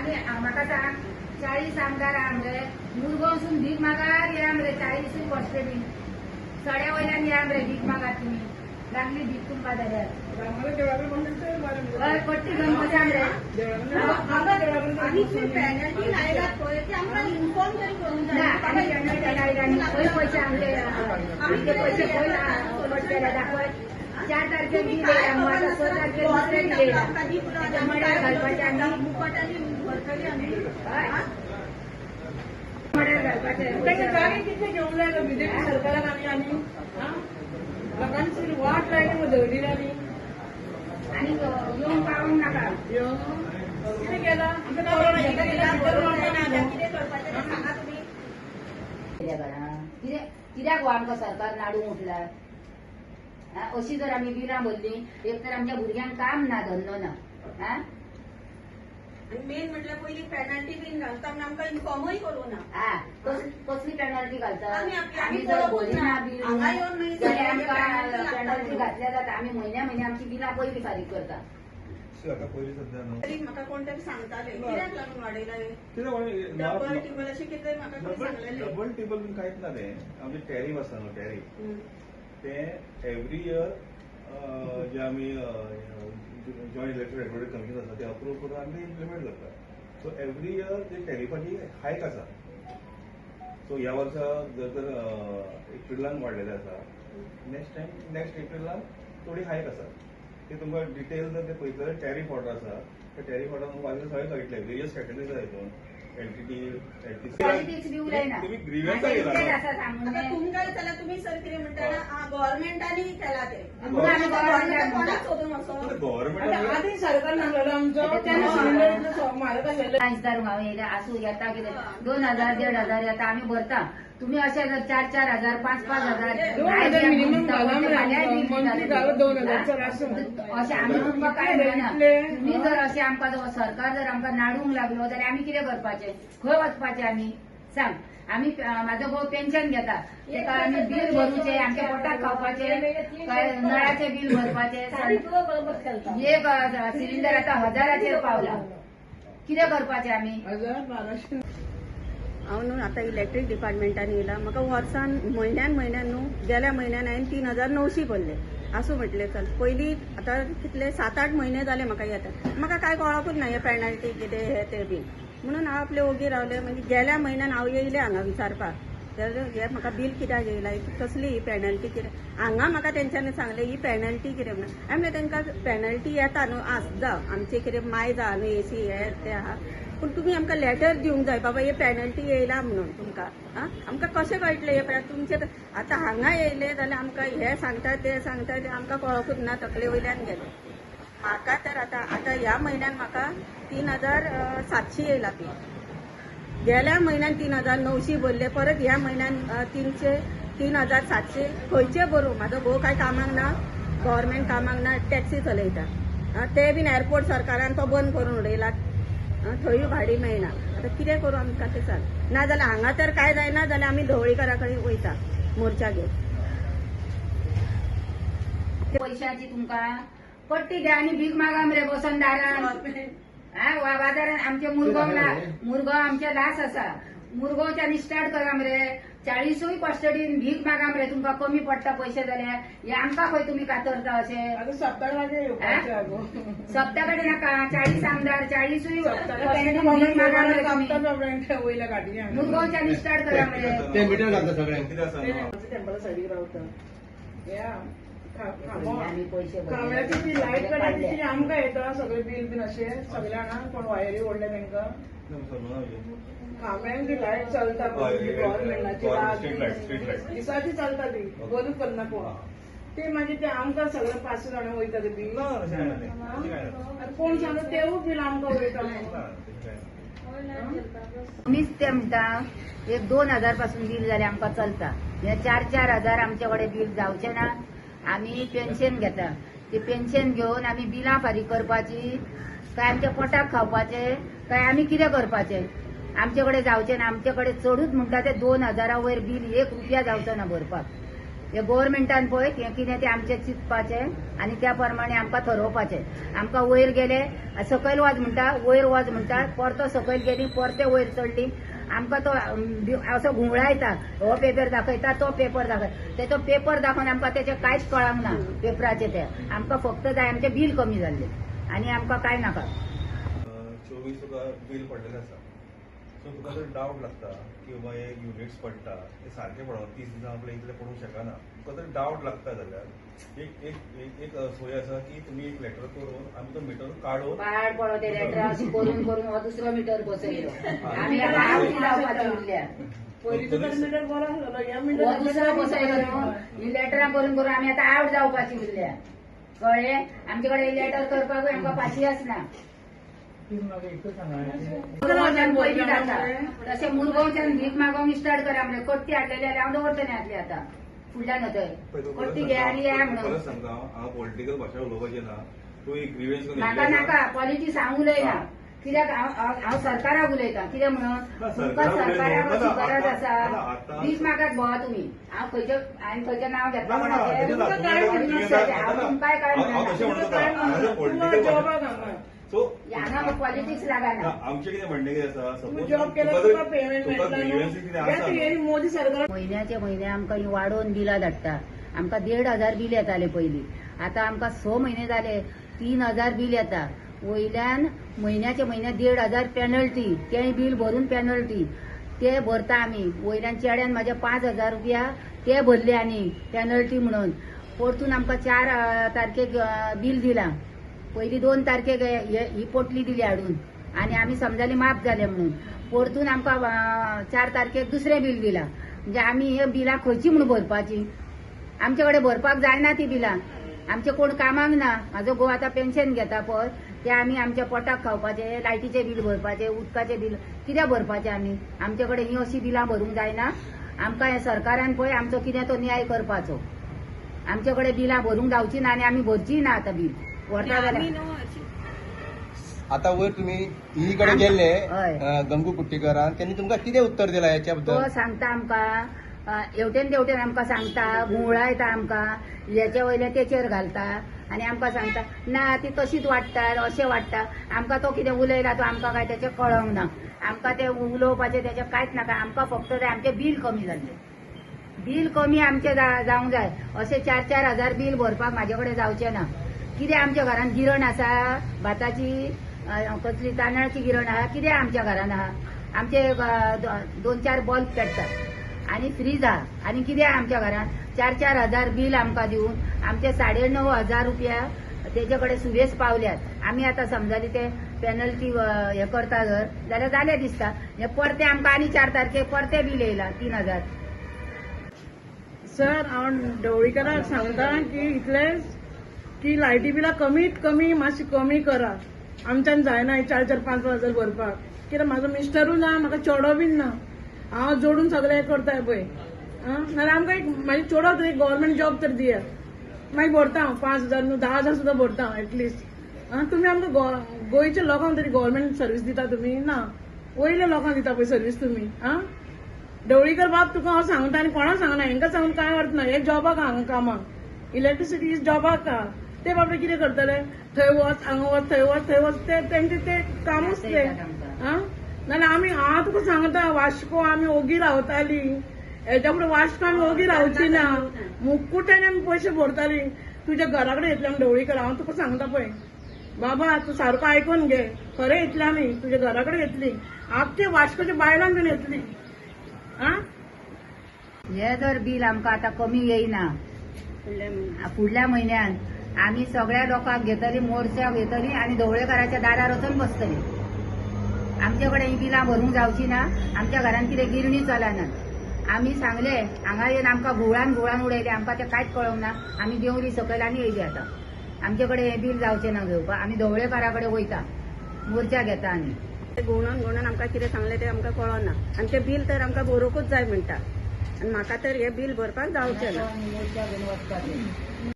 आम्ही म्हाका सांग 40 आमदार आमरे मुरगांवसून भीक मागार या मरे 40 कॉस्टेबीन सड्या वयल्यान या मरे भीक मागार तुम्ही लागली भीक तुमका जाल्यार हय पट्टी गणपती आमरे आम्ही पेनल्टी लायल्यात पळय ती आमकां इन्फॉर्म तरी करून ना आम्ही पेनल्टी लायला आनी खंय पैसे आमचे पैसे खंय पडटले दाखय 4 तारखेक बिल येयला मग आता 6 तारखेक दुसरे बिल येयला मड्यार घालपाचे आमी मुखाटांनी भरतली आमी मड्यार घालपाचे जागे कितले घेऊन लायला बीजेपी सरकारान आमी लोकांची वाट लायली दवरली आमी आणि येऊन पावूंक नाका कितें केला कितें करपाचें तें सांगा तुमी कित्याक हो आमकां सरकार नाडूंक उठला अशी जर आमी बिलां भरली एक तर आमच्या भुरग्यांक काम ना धंदो ना आनी मेन म्हटल्यार पयलीं पेनल्टी बीन घालता म्हण आमकां इन्फॉर्मूय करूं ना कसली पेनल्टी घालता आमी आमी जर भरली ना बील हांगा येवन मागीर जाल्यार आमकां पेनल्टी घातल्या जाता आमी म्हयन्या आमची बिलां पयलीं फारीक करता पयलीं सध्या न्हू तरी म्हाका कोण तरी सांगताले कित्याक लागून वाडयला कितें डबल टिबल अशें कितें म्हाका कोण सांगलेलें डबल टेबल बीन कांयच ना तें आमचे टॅरीफ आसता न्हू टॅरीफ तें एवरी इयर जे आमी जॉयंट इलेक्ट्रिक रेग्युलेटरी कमिशन आसा ते अप्रूव करून आमी इम्प्लिमेंट करता सो एवरी इयर ते टॅरिफाची हायक आसा सो ह्या वर्सा जर तर एप्रिलान वाडलेले आसा नेक्स्ट एप्रिलान थोडी हायक आसा ते तुमकां डिटेल जर ते पळयतले जाल्यार टॅरिफ ऑर्डर आसा त्या टॅरिफ ऑर्डर वाजले सगळे कळटले वेरियस कॅटेगरीज आसा हितून पॉलिटिक्स दिवंक जायना तुम्ही ग्रीव्हन्स केला आसा सांगून आता तुमकां जाल्यार तुमी सर कितें म्हणटा गव्हर्नमेंटांनी केला ते म्हणून आमी गव्हर्नमेंटाक कोणाक सोदून वचों गव्हर्नमेंट आधी सरकार नागलेलो आमचो तेन्ना सिलिंडर म्हारग आसलेलो कांचदार हांव येयले आसूं येता कितें 2000 1500 येता आमी भरता तुम्ही अशे जर 4,000 5,000 2000 मिनिमम घाला मरे मंथली घालो 2000 अशें आमी तुमकां काय म्हणना तुम्ही जर अशें आमकां सरकार जर आमकां नाडूंक लागलो जाल्यार आमी कितें करपाचें खंय वचपाचें आमी सांग आमी म्हाजो भाऊ पेन्शन घेता तेका आमी बील भरूचे आमच्या पोटाक खावपाचें काय नळाचें बील भरपाचें एक सिलिंडर आतां 1000चेर पावला कितें करपाचें आमी 1200 हांव न्हू आतां इलेक्ट्रीक डिपार्टमेंटान येयला म्हाका वर्सान म्हयन्यान न्हू गेल्या म्हयन्यान हांवें 3,900 भरले आसूं म्हटलें चल पयलीं आतां कितले 7-8 म्हयने जाले म्हाका येता म्हाका काय कळकूच ना हे पेनल्टी कितें हे ते बीन म्हणून हांव आपले ओगी रावले म्हणजे गेल्या म्हयन्यान हांव येयले हांगा विचारपाक हे म्हाका बील कित्याक येयला कसली ही पेनल्टी कितें हांगा म्हाका तेंच्यांनी सांगलें ही पेनल्टी कितें म्हणून हांवें म्हणलें तेंकां पेनल्टी येता न्हू जावं आमचें कितें माय जा न्हू एसी हे ते आहा पूण तुमी आमकां लेटर दिवंक जाय बाबा हे पेनल्टी येयला म्हणून तुमकां आमकां कशें कळटलें हे तुमचे आतां हांगा येयले जाल्यार आमकां हे सांगता ते आमकां कळकूच ना तकले वयल्यान गेले म्हाका तर आतां ह्या म्हयन्यान म्हाका 3,700 येयला ती गेल्या म्हयन्यान 3,900 भरले परत ह्या म्हयन्यान 3,700 खंयचे भरूं म्हाजो भोव कांय कामाक ना गव्हर्मेंट कामाक ना टॅक्सी चलयता ते बीन एअरपोर्ट सरकारान तो बंद करून उडयला थंय भाडी मेळना आतां कितें करूं आमकां तें सांग नाजाल्यार हांगा तर काय जायना जाल्यार आमी धवळीकारा कडेन वयता मोर्चा घेवन पैशाची तुमकां पट्टी द्या आनी भीक मागा मरे बसून दारान बाजारान आमचे मुरगांव आमचे लास आसा मुरगांवच्यान स्टार्ट करा मरे 40 कस्टडीन भीक मागा मरे तुमकां कमी पडटा पयशे जाल्यार हे आमकां खंय तुमी कातरता अशें आता सप्तकाचे येवपाचे आगो सप्ता कडेन नाका 40 आमदार 40 भीक मागा मरे कापता वयल्या गाडीन मुरगांवच्यान स्टार्ट करा मरे ते मिटर घालता सगळ्यांक कितें आसा टेंपला सायडीक रावता या आमी पयशे कांबळ्याची ती लायट काडली ती आमकां येता सगळे बील बीन अशें सगळ्या जाणां कोण वायरी ओडले तांकां खांब्यांक ती लायट चलता गव्हर्मेंटाची दिसाची चलता ती बंद करना कोण ते मागीर ते आमकां सगळे 500 जाणां वयता ते बील आनी कोण सांगता तेवूय बील आमकां वयता मीच ते म्हणटा एक 2,000 पासून बील जाल्यार आमकां चलता हे 4-4 हजार आमचे कडेन बील जावचे ना आमी पेन्शन घेता ती पेन्शन घेवन आमी बिलां फारीक करपाची काय आमच्या पोटाक खावपाचे काय आमी कितें करपाचें आमचे कडेन जावचें ना आमचे कडेन चडूच म्हणटा ते 2,000 वयर बील 1 रुपया जावचो ना भरपाक हे गव्हर्मेंटान पळय कितें तें आमचें चिंतपाचें आनी त्या प्रमाणे आमकां ठरोवपाचें. आमकां वयर गेले सकयल वच म्हणटा, वयर वच म्हणटा, परतो सकयल गेली, परते वयर चडली. आमकां तो असो घुंवळायता, हो पेपर दाखयता, तो पेपर दाखयता. तेचो पेपर दाखोवन आमकां तेचें कांयच कळंक ना पेपराचें तें. आमकां फक्त जाय आमचें बील कमी जाल्लें आनी आमकां कांय नाका. 24 तुका बील पडलेलें आसा, सो तुका जर डावट लागता की बाबा हे युनिट्स पडटा ते सारके पडना, 30 दिसां आपले इतले पडूंक शकना, तुका जर डावट लागता जाल्यार एक सोय आसा की तुमी एक लेटर करून आमी तो मिटर काडून पाड पडो ते लेटर अशी करून करून हो दुसरो मिटर बसयलो. आमी आवडी लावपाची उरल्या. पयलींचो तर मिटर बरो आसलो, ह्या हो मिटर दुसरो बसयलो न्हू. ही लेटरां करून करून आमी आतां आवड जावपाची उरल्या. कळ्ळें? आमचे कडेन लेटर करपाकूय आमकां पाशियेंस ना. मुरगांवच्यान पयलीं जाता तशें मुरगांवच्यान भीक मागोवंक स्टार्ट करा मरे. कट्टी हाडलेली जाल्यार हांव दवरतलें आसली आतां फुडल्यान थंय कट्टी घे आनी या म्हणून. परत सांगता हांव पॉलिटिकल भाशा उलोवपाचें ना. तूं एक ग्रीवेंस नाका नाका पॉलिटिक्स हांव उलयना. कित्याक हांव सरकाराक उलयतां. कितें म्हणून तुमकां सरकाराक अशी गरज आसा. भीक मागत भोवा तुमी. हांवें खंयचें नांव घेतलां कोणाचें हांव तुमकांय काय म्हणना. जॉबाक हांगा सो हांगा पॉलिटिक्स लागना. आमचें कितें म्हणणें कितें आसा, तूं सपोज जॉब केल्यार तुका पेमेंट मेळटलो. हे मोदी सरकार म्हयन्याचे म्हयने आमकां वाडोवन बिलां धाडटा. आमकां 1,500 बील येतालें पयलीं. आतां आमकां 6 म्हयने जाले 3,000 बील येता. वयल्यान म्हयन्याचे म्हयने 1,500 पेनल्टी. तें बील भरून पेनल्टी ते भरता आमी. वयल्यान चेड्यान म्हाज्या 5,000 रुपया ते भरले आनी पेनल्टी म्हणून. परतून आमकां 4 तारखेक बील दिलां. पयलीं 2 तारखेक ही पोटली दिली हाडून आनी आमी समजाली माफ जालें म्हणून. परतून आमकां 4 तारखेक दुसरें बील दिलां. म्हणजे आमी हे बिलां खंयची म्हणून भरपाची. आमचे कडेन भरपाक जायना ती बिलां. आमचे कोण कामाक ना. म्हाजो घोव आतां पेन्शन घेता पळय ते आमी आमच्या पोटाक खावपाचें, लायटीचें बील भरपाचें, उदकाचें बील कित्याक भरपाचें आमी. आमचे कडेन ही अशीं बिलां भरूंक जायना. आमकां हे सरकारान पळय आमचो कितें तो न्याय करपाचो. आमचे कडेन बिलां भरूंक जावची ना आनी आमी भरची ना आतां बील व्हरता जाल्यार. आता वयर तुम्ही ही कडे गेल्ले हय. गंगू कुट्टीकरान त्यांनी तुमकां कितें उत्तर दिलां याच्या तो बद्दल? सांगता आमकां हेवटेन तेवटेन आमकां सांगता, घुंवळायता आमकां, हेचे वयले तेचेर घालता आनी आमकां सांगता ना ती तशीच वाडटा अशें वाडटा. आमकां तो कितें उलयला तो आमकां काय तेचें कळोंक ना. आमकां तें उलोवपाचें तेचें कांयच नाका. आमकां फक्त जाय आमचें बील कमी जाल्लें. बील कमी आमचें जावंक जाय. अशें 4-4 हजार बील भरपाक म्हाजे कडेन जावचें ना. कितें आमच्या घरान गिरण आसा भाताची, कसली तांदळाची गिरण आहा, कितें आमच्या घरान आहा. आमचे 2-4 बल्ब पेटतात आनी फ्रीज आहा आनी कितें आमच्या घरान 4-4 हजार बील आमकां दिवन आमचे 9,500 रुपया तेजे कडेन सुबेज पावल्यात. आमी आतां समजाली ते पेनल्टी हे करता जर जाल्यार जालें दिसता. हे परते आमकां आनी 4 तारखेक परते बील येयला 3,000. सर हांव ढवळीकराक सांगता की इतलेंच की लायटी बिलां कमीत कमी मातशी कमी करा. आमच्यान जायना 4-4-5 हजार भरपाक. कित्याक म्हाजो मिस्टरूय ना, म्हाका चेडो बीन ना. हांव जोडून सगळें हें करताय पळय. नाल्यार आमकां एक म्हाजे चेडो तरी गव्हर्मेंट जॉब तर दियात. मागीर भरता हांव 5,000 न्हू 10,000 सुद्दां भरता हांव एटलिस्ट. तुमी आमकां गोंयच्या लोकांक तरी गव्हर्मेंट सर्वीस दिता तुमी ना. वयल्या लोकांक दिता पळय सर्वीस तुमी. ढवळीकर बाब तुका हांव सांगता आनी कोणाक सांगना. हेंकां सांगून कांय अर्थ ना. हे जॉबाक हांगा कामाक इलेक्ट्रिसिटी इज जॉबाक आहा. ते बाबडे कितें करतले थंय वच हांगा वच थंय वच थंय वच ते तेंचे ते कामूच ते. नाल्यार आमी हांव तुका सांगता वास्को आमी ओगी रावताली. हेच्या फुडें वास्को आमी ओगी रावची ना. मुक्कुट्यान आमी पयशे भरताली. तुज्या घरा कडेन येतले आमी ढवळीकर. हांव तुका सांगता पळय बाबा तूं सारको आयकून घे. खरें येतले आमी तुज्या घरा कडेन येतली. आख्खे वास्कोच्या बायलांक बीन येतली. हे जर बील आमकां आतां कमी येयना फुडल्या म्हयन्यान आमी सगळ्या लोकांक घेतली, मोर्चाक घेतली आनी ढवळेकाराच्या दारार वचून बसतली. आमचे कडेन ही बिलां भरूंक जावची ना. आमच्या घरान कितें गिरणी चलनात. आमी सांगले हांगा येवन आमकां घुवळान उडयले. आमकां तें कांयच कळोंक ना. आमी देंवली सकयल आनी येयली आतां. आमचे कडेन हें बील जावचें ना घेवपाक. आमी ढवळेकारा कडेन वयता मोर्चा घेता आनी घुवणोन आमकां कितें सांगलें तें आमकां कळना. आनी तें बील तर आमकां भरोवंकूच जाय म्हणटा. आनी म्हाका तर हें बील भरपाक जावचें ना. मोर्चा घेवन वचपाचें.